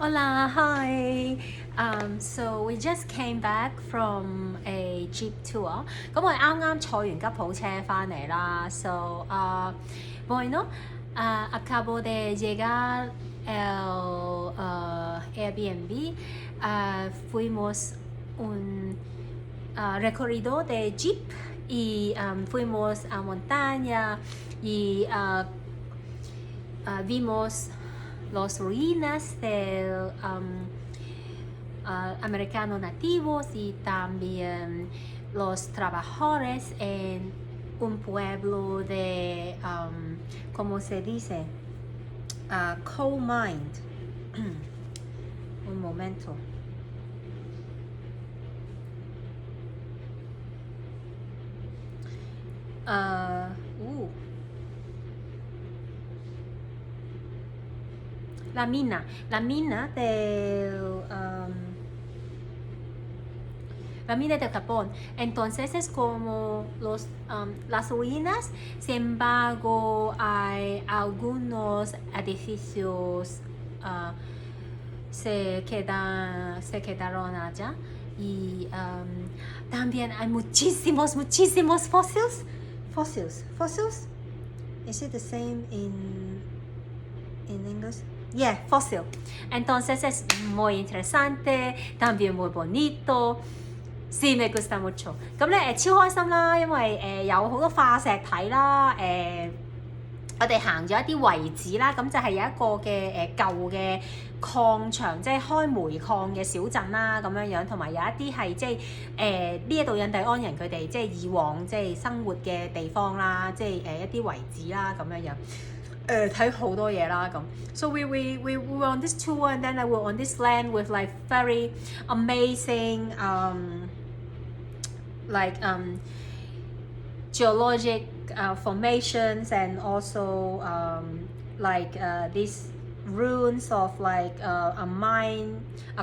Hola, hi. So we just came back from a jeep tour. 咁我哋啱啱坐完吉普車翻嚟啦。So, bueno, acabo de llegar al Airbnb. Fuimos un recorrido de jeep y fuimos a montaña y vimos las ruinas del americanos nativos y también los trabajadores en un pueblo de, ¿cómo se dice? Coal mine. Un momento. La mina del Japón. Entonces es como las ruinas, sin embargo hay algunos edificios se quedaron allá y también hay muchísimos fósiles. Is it the same in English? Yeah, fósil. Entonces es muy interesante, también muy bonito. Sí, me gusta mucho. 咁咧超開心啦，因為有好多化石睇啦，我哋行咗一啲遺址啦，咁就係有一個嘅舊嘅礦場，即係開煤礦嘅小鎮啦，咁樣樣，同埋有一啲係即係呢一度印第安人佢哋即係以往即係生活嘅地方啦，即係一啲遺址啦，咁樣樣。睇好多嘢啦咁 ，so we were on this tour and then we were on this land with like very amazing geologic formations and also these ruins of like a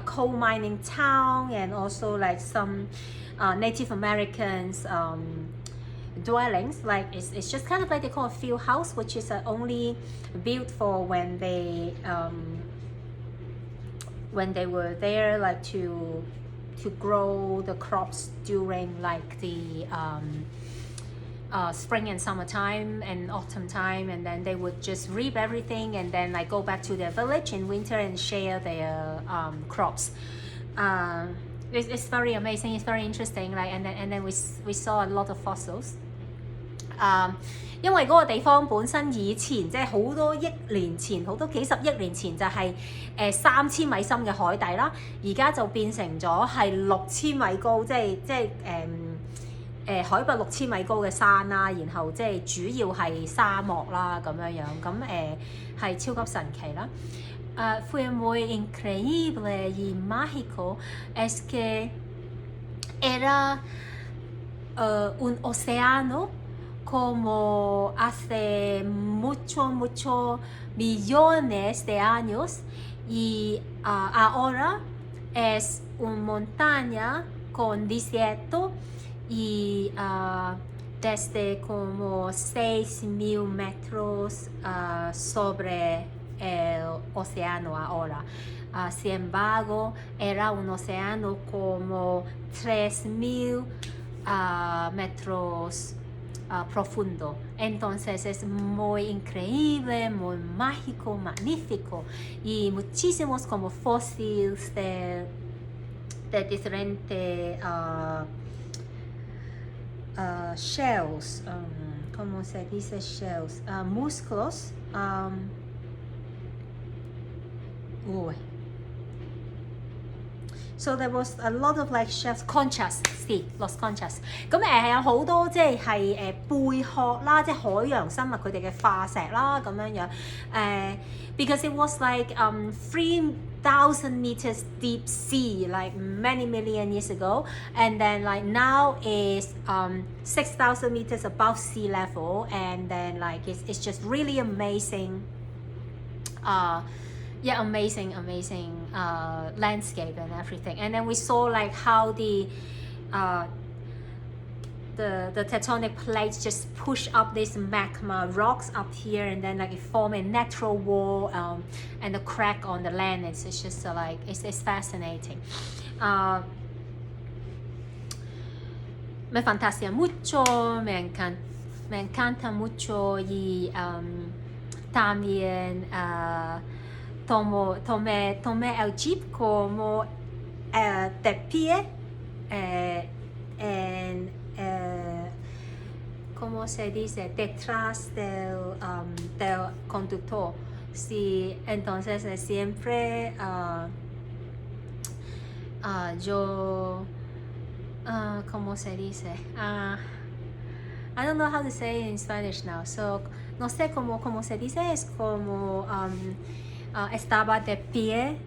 coal mining town and also like some Native Americans dwellings. Like it's just kind of like they call a field house, which is only built for when they were there like to grow the crops during like the spring and summertime and autumn time, and then they would just reap everything and then like go back to their village in winter and share their crops. It's very amazing, it's very interesting, like and then we saw a lot of fossils. 因為嗰個地方本身以前即係好多億年前，好多幾十億年前就係3000米深嘅海底啦，而家就變成咗係6000米高，即係海拔6000米高嘅山啦，然後即係主要係沙漠啦咁樣樣，咁係超級神奇啦。Fue muy increíble y mágico es que era un océano como hace muchos millones de años y ahora es una montaña con desierto y desde como 6000 metros sobre el océano ahora. Sin embargo, era un océano como 3000 metros profundo. Entonces es muy increíble, muy mágico, magnífico y muchísimos como fósiles de diferentes shells, ¿cómo se dice shells? Músculos. So there was a lot of like shells, conchas, sí, los conchas. 咁有好多即係貝殼啦，即係海洋生物佢哋嘅化石啦，咁樣樣because it was like 3,000 meters deep sea like many million years ago, and then like now is 6,000 meters above sea level, and then like it's just really amazing. Amazing landscape and everything. And then we saw like how the tectonic plates just push up this magma rocks up here, and then like it form a natural wall and a crack on the land. It's just like it's fascinating. Me fantasía mucho, me encanta mucho y también tomé el jeep como de pie en ¿cómo se dice? Detrás del conductor. Sí, entonces siempre yo ¿cómo se dice? I don't know how to say it in Spanish now, so no sé cómo se dice, es como estaba de pie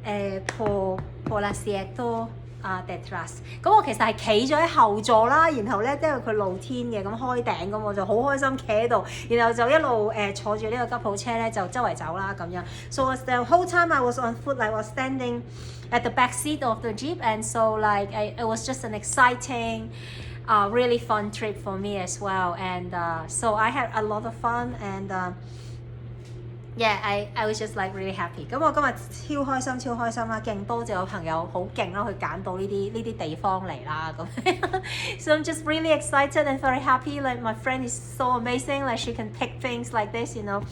por asiento detrás。咁我其實係企咗喺後座啦，然後咧因為佢露天嘅咁開頂咁，我就好開心企喺度，然後就一路坐住呢個吉普車咧就周圍走啦咁樣。So the whole time I was on foot, I was standing at the back seat of the jeep, and so like it was just an exciting, really fun trip for me as well, and so I had a lot of fun, and yeah, I was just like really happy. 咁我今日超開心啦，勁多謝我朋友好勁啦，去揀到呢啲地方嚟啦咁。So I'm just really excited and very happy. Like my friend is so amazing. Like she can pick things like this, you know,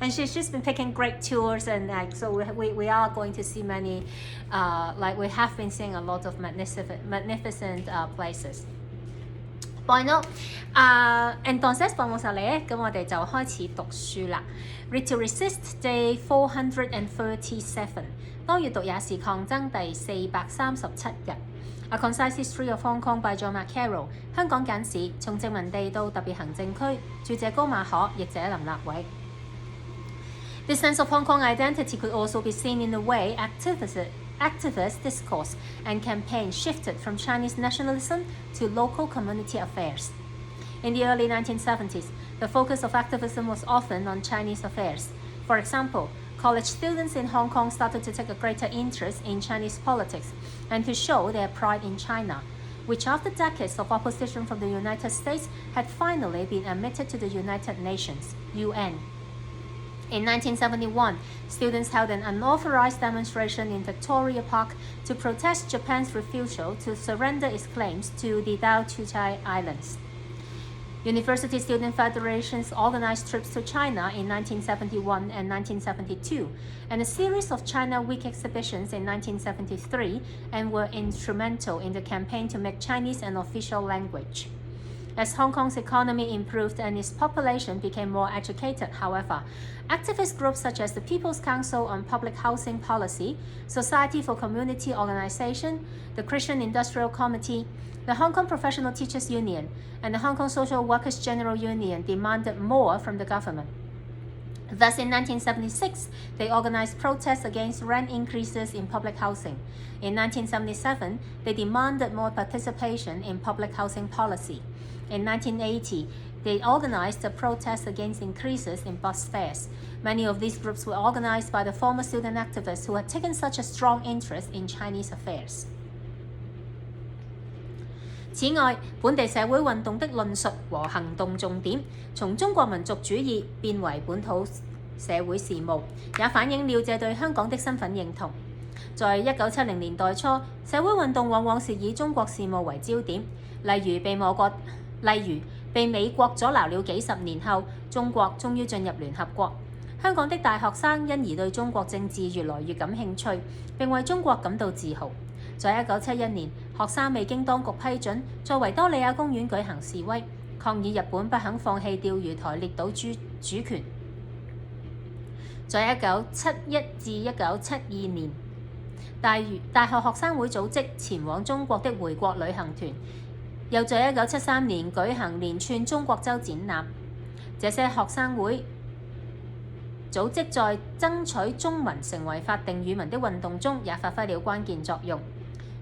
and she's just been picking great tours, and like so we are going to see many, like we have been seeing a lot of magnificent places. Bueno, entonces vamos a leer. 咁我哋就開始讀書啦。Read to Resist Day 437。當閱讀也是抗爭第437日。A Concise History of Hong Kong by John Carroll。香港簡史，從殖民地到特別行政區。著者高馬可，譯者林立偉。This sense of Hong Kong identity could also be seen in the way activist discourse and campaign shifted from Chinese nationalism to local community affairs. In the early 1970s, the focus of activism was often on Chinese affairs. For example, college students in Hong Kong started to take a greater interest in Chinese politics and to show their pride in China, which after decades of opposition from the United States had finally been admitted to the United Nations, UN. In 1971, students held an unauthorized demonstration in Victoria Park to protest Japan's refusal to surrender its claims to the Dao Chuchai Islands. University student federations organized trips to China in 1971 and 1972, and a series of China Week exhibitions in 1973, and were instrumental in the campaign to make Chinese an official language. As Hong Kong's economy improved and its population became more educated, however, activist groups such as the People's Council on Public Housing Policy, Society for Community Organization, the Christian Industrial Committee, the Hong Kong Professional Teachers Union, and the Hong Kong Social Workers General Union demanded more from the government. Thus, in 1976, they organized protests against rent increases in public housing. In 1977, they demanded more participation in public housing policy. In 1980, they organized a protest against increases in bus fares. Many of these groups were organized by the former student activists who had taken such a strong interest in Chinese affairs. 此外，本地社會運動的論述和行動重點從中國民族主義變為本土社會事務，也反映了這對香港的身份認同。在1970年代初，社會運動往往是以中國事務為焦點，例如被美國阻撓了幾十年後，中國終於進入聯合國。香港的大學生因而對中國政治越來越感興趣，並為中國感到自豪。在1971年，學生未經當局批准，在維多利亞公園舉行示威，抗議日本不肯放棄釣魚台列島主權。在1971至1972年，大學學生會組織前往中國的回國旅行團，又在1973年舉行連串中國州展覽。這些學生會組織在爭取中文成為法定語文的運動中也發揮了關鍵作用。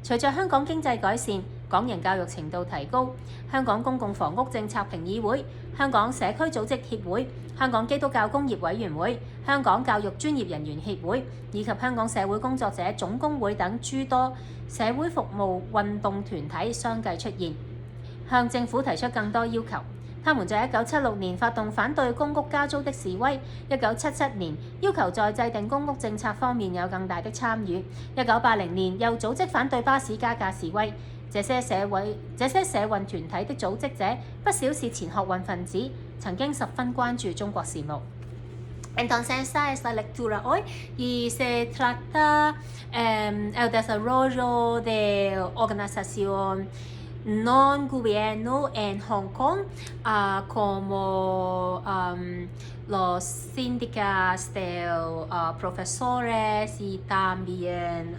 隨着香港經濟改善，港人教育程度提高，香港公共房屋政策評議會、香港社區組織協會、香港基督教工業委員會、香港教育專業人員協會以及香港社會工作者總工會等諸多社會服務運動團體相繼出現。向政府提出更多要求。他們在1976年發動反對公屋加租的示威，1977年要求在制定公屋政策方面有更大的參與，1980年又組織反對巴士加價示威。這些社運團體的組織者不少是前學運分子，曾經十分關注中國事務。Entonces esta es la lectura hoy y se trata el desarrollo de organización non gobierno en Hong Kong, como los sindicatos de profesores y también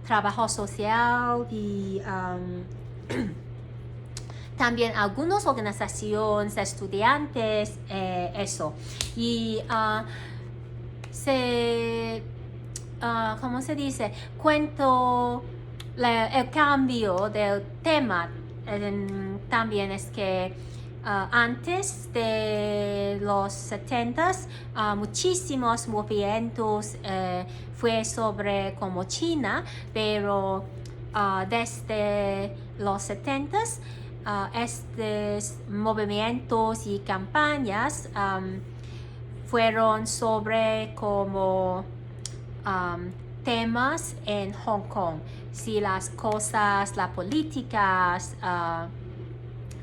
trabajo social y también algunas organizaciones de estudiantes, eso. Y ¿cómo se dice? Cuento el cambio del tema. También es que antes de los 70s, muchísimos movimientos fue sobre como China, pero desde los 70s, estos movimientos y campañas fueron sobre como temas en Hong Kong, si las cosas, las políticas,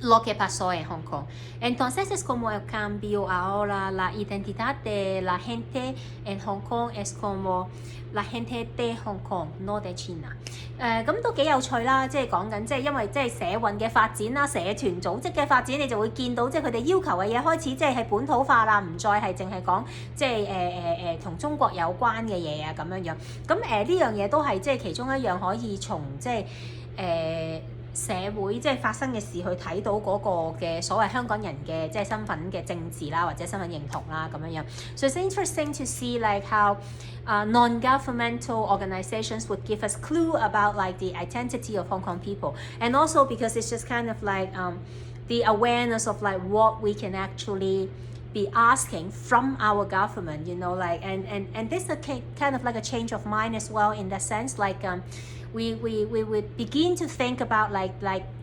lo que pasó en Hong Kong. Entonces es como el cambio ahora, la identidad de la gente en Hong Kong es como la gente de Hong Kong, no de China。咁都幾有趣啦，即係講緊即係因為即係社運嘅發展啦，社團組織嘅發展，你就會見到即係佢哋要求嘅嘢開始即係本土化啦，唔再係淨係講即係同中國有關嘅嘢啊咁樣樣。咁呢樣嘢都係即係其中一樣可以從即係社會即係發生嘅事去睇到嗰個嘅所謂香港人嘅即係身份嘅政治啦，或者身份認同啦咁樣樣。So it's interesting to see like how non-governmental organizations would give us clue about like the identity of Hong Kong people, and also because it's just kind of like the awareness of like what we can actually be asking from our government, you know, like and this is a kind of like a change of mind as well in the sense like we would begin to think about like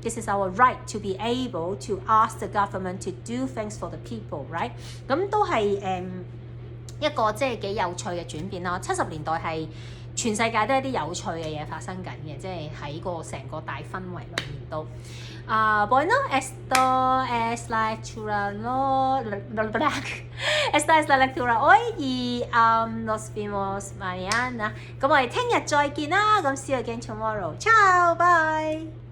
this is our right to be able to ask the government to do things for the people, right? 咁都係一個即係幾有趣嘅轉變啦。70年代係全世界都有啲有趣嘅嘢發生緊嘅，即係喺個成個大氛圍裏面都。Bueno, esto es la lectura esta es la lectura hoy y nos vemos mañana。咁我哋聽日再見啦，咁see you again tomorrow。Ciao，bye。